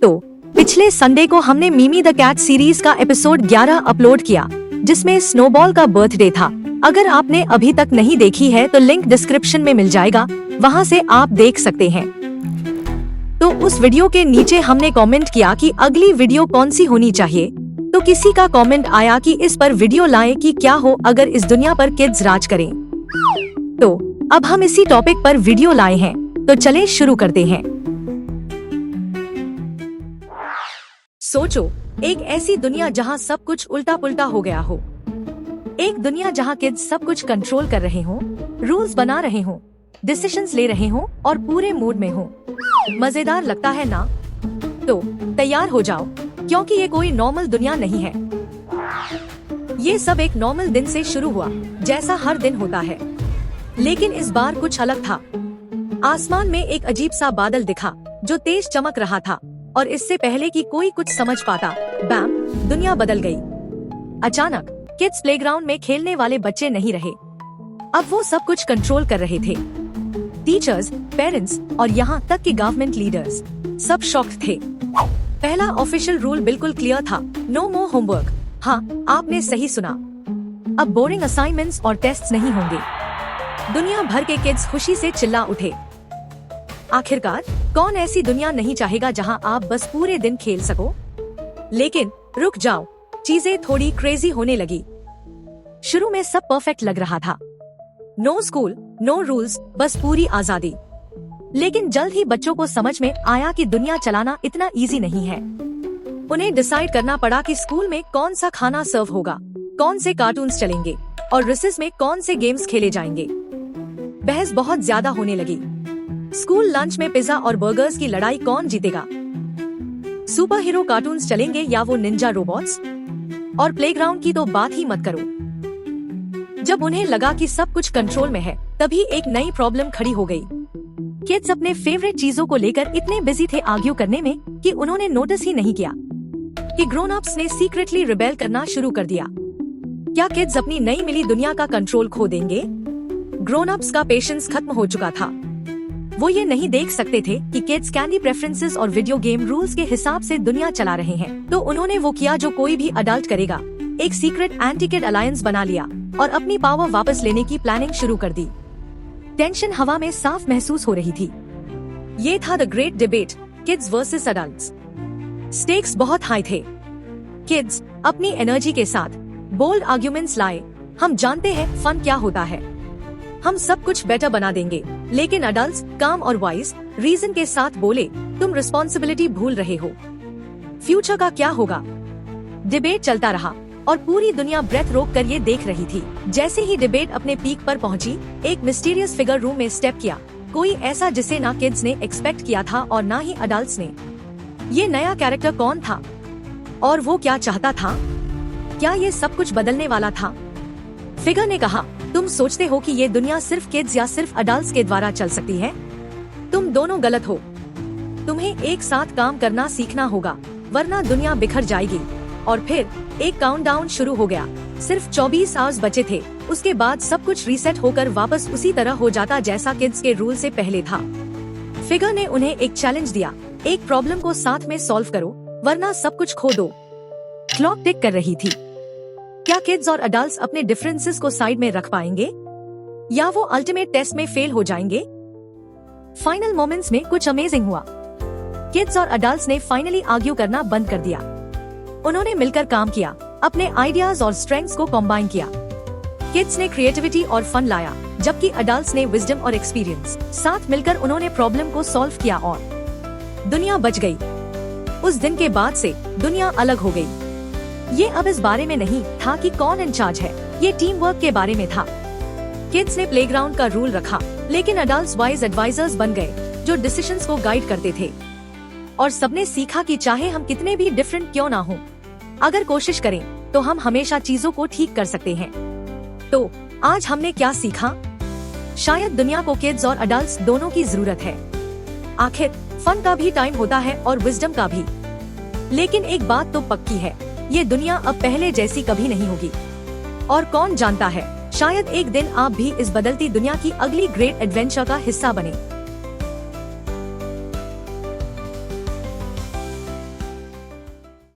तो पिछले संडे को हमने मिमी द कैट सीरीज का एपिसोड 11 अपलोड किया, जिसमें स्नोबॉल का बर्थडे था। अगर आपने अभी तक नहीं देखी है तो लिंक डिस्क्रिप्शन में मिल जाएगा, वहां से आप देख सकते हैं। तो उस वीडियो के नीचे हमने कमेंट किया कि अगली वीडियो कौन सी होनी चाहिए। तो किसी का कमेंट आया कि इस पर वीडियो लाएं कि क्या हो अगर इस दुनिया पर किड्स राज करें। तो अब हम इसी टॉपिक पर वीडियो लाए हैं, तो चलें शुरू करते हैं। सोचो, एक ऐसी दुनिया जहां सब कुछ उल्टा पुल्टा हो गया हो। एक दुनिया जहां किड्स सब कुछ कंट्रोल कर रहे हों, रूल्स बना रहे हों, डिसीजंस ले रहे हों और पूरे मूड में हों। मजेदार लगता है ना? तो तैयार हो जाओ, क्योंकि ये कोई नॉर्मल दुनिया नहीं है। ये सब एक नॉर्मल दिन से शुरू हुआ, जैसा हर दिन होता है। लेकिन इस बार कुछ अलग था। आसमान में एक अजीब सा बादल दिखा जो तेज चमक रहा था, और इससे पहले कि कोई कुछ समझ पाता, बैम, दुनिया बदल गई। अचानक किड्स प्लेग्राउंड में खेलने वाले बच्चे नहीं रहे। अब वो सब कुछ कंट्रोल कर रहे थे। टीचर्स, पेरेंट्स और यहाँ तक कि गवर्नमेंट लीडर्स सब शॉक्ड थे। पहला ऑफिशियल रूल बिल्कुल क्लियर था, नो मोर होमवर्क। हाँ, आपने सही सुना। अब बोरिंग असाइनमेंट्स और टेस्ट्स नहीं होंगे। दुनिया भर के किड्स खुशी से चिल्ला उठे। आखिरकार कौन ऐसी दुनिया नहीं चाहेगा जहां आप बस पूरे दिन खेल सको। लेकिन रुक जाओ, चीजें थोड़ी क्रेजी होने लगी। शुरू में सब परफेक्ट लग रहा था, नो स्कूल, नो रूल्स, बस पूरी आजादी। लेकिन जल्द ही बच्चों को समझ में आया कि दुनिया चलाना इतना इजी नहीं है। उन्हें डिसाइड करना पड़ा कि स्कूल में कौन सा खाना सर्व होगा, कौन से कार्टून्स चलेंगे और रिसेस में कौन से गेम्स खेले जाएंगे। बहस बहुत ज्यादा होने लगी। स्कूल लंच में पिज्जा और बर्गर्स की लड़ाई, कौन जीतेगा। सुपर हीरो कार्टून्स चलेंगे या वो निंजा रोबोट्स। और प्लेग्राउंड की तो बात ही मत करो। जब उन्हें लगा कि सब कुछ कंट्रोल में है, तभी एक नई प्रॉब्लम खड़ी हो गई। किड्स अपने फेवरेट चीजों को लेकर इतने बिजी थे आर्ग्यू करने में कि उन्होंने नोटिस ही नहीं किया कि ग्रोन अप्स ने सीक्रेटली रिबेल करना शुरू कर दिया। क्या किड्स अपनी नई मिली दुनिया का कंट्रोल खो देंगे? ग्रोन अप्स का पेशेंस खत्म हो चुका था। वो ये नहीं देख सकते थे कि किड्स कैंडी प्रेफरेंसेस और वीडियो गेम रूल्स के हिसाब से दुनिया चला रहे हैं। तो उन्होंने वो किया जो कोई भी अडल्ट करेगा, एक सीक्रेट एंटी किड अलायंस बना लिया और अपनी पावर वापस लेने की प्लानिंग शुरू कर दी। टेंशन हवा में साफ महसूस हो रही थी। ये था the great debate, kids versus adults. Stakes बहुत हाई थे। किड्स अपनी एनर्जी के साथ बोल्ड आर्ग्यूमेंट्स लाए। हम जानते हैं फन क्या होता है, हम सब कुछ बेटर बना देंगे। लेकिन अडल्ट्स काम और वाइज रीजन के साथ बोले, तुम रिस्पॉन्सिबिलिटी भूल रहे हो। फ्यूचर का क्या होगा? डिबेट चलता रहा और पूरी दुनिया ब्रेथ रोक कर ये देख रही थी। जैसे ही डिबेट अपने पीक पर पहुंची, एक मिस्टीरियस फिगर रूम में स्टेप किया। कोई ऐसा जिसे ना किड्स ने एक्सपेक्ट किया था और ना ही अडल्ट्स ने। ये नया कैरेक्टर कौन था और वो क्या चाहता था? क्या ये सब कुछ बदलने वाला था? फिगर ने कहा, तुम सोचते हो कि ये दुनिया सिर्फ किड्स या सिर्फ अडल्ट्स के द्वारा चल सकती है? तुम दोनों गलत हो। तुम्हें एक साथ काम करना सीखना होगा, वरना दुनिया बिखर जाएगी। और फिर एक काउंटडाउन शुरू हो गया। सिर्फ 24 आवर्स बचे थे, उसके बाद सब कुछ रीसेट होकर वापस उसी तरह हो जाता जैसा किड्स के रूल से पहले था। फिगर ने उन्हें एक चैलेंज दिया, एक प्रॉब्लम को साथ में सॉल्व करो, वरना सब कुछ खो दो। क्लॉक टिक कर रही थी। क्या किड्स और अडल्ट्स अपने डिफरेंसेस को साइड में रख पाएंगे या वो अल्टीमेट टेस्ट में फेल हो जाएंगे? फाइनल मोमेंट्स में कुछ अमेजिंग हुआ। किड्स और अडल्ट्स ने फाइनली आर्ग्यू करना बंद कर दिया। उन्होंने मिलकर काम किया, अपने आइडियाज और स्ट्रेंथ्स को कॉम्बाइन किया। किड्स ने क्रिएटिविटी और फन लाया, जबकि अडल्ट्स ने विजडम और एक्सपीरियंस। साथ मिलकर उन्होंने प्रॉब्लम को सॉल्व किया और दुनिया बच गई। उस दिन के बाद से दुनिया अलग हो गई। ये अब इस बारे में नहीं था कि कौन इंचार्ज है, ये टीम वर्क के बारे में था। किड्स ने प्लेग्राउंड का रूल रखा, लेकिन अडल्ट्स वाइज एडवाइजर्स बन गए जो डिसीजंस को गाइड करते थे। और सबने सीखा कि चाहे हम कितने भी डिफरेंट क्यों ना हो, अगर कोशिश करें तो हम हमेशा चीजों को ठीक कर सकते हैं। तो आज हमने क्या सीखा? शायद दुनिया को किड्स और अडल्ट्स दोनों की जरूरत है। आखिर फन का भी टाइम होता है और विजडम का भी। लेकिन एक बात तो पक्की है, ये दुनिया अब पहले जैसी कभी नहीं होगी। और कौन जानता है, शायद एक दिन आप भी इस बदलती दुनिया की अगली ग्रेट एडवेंचर का हिस्सा बने।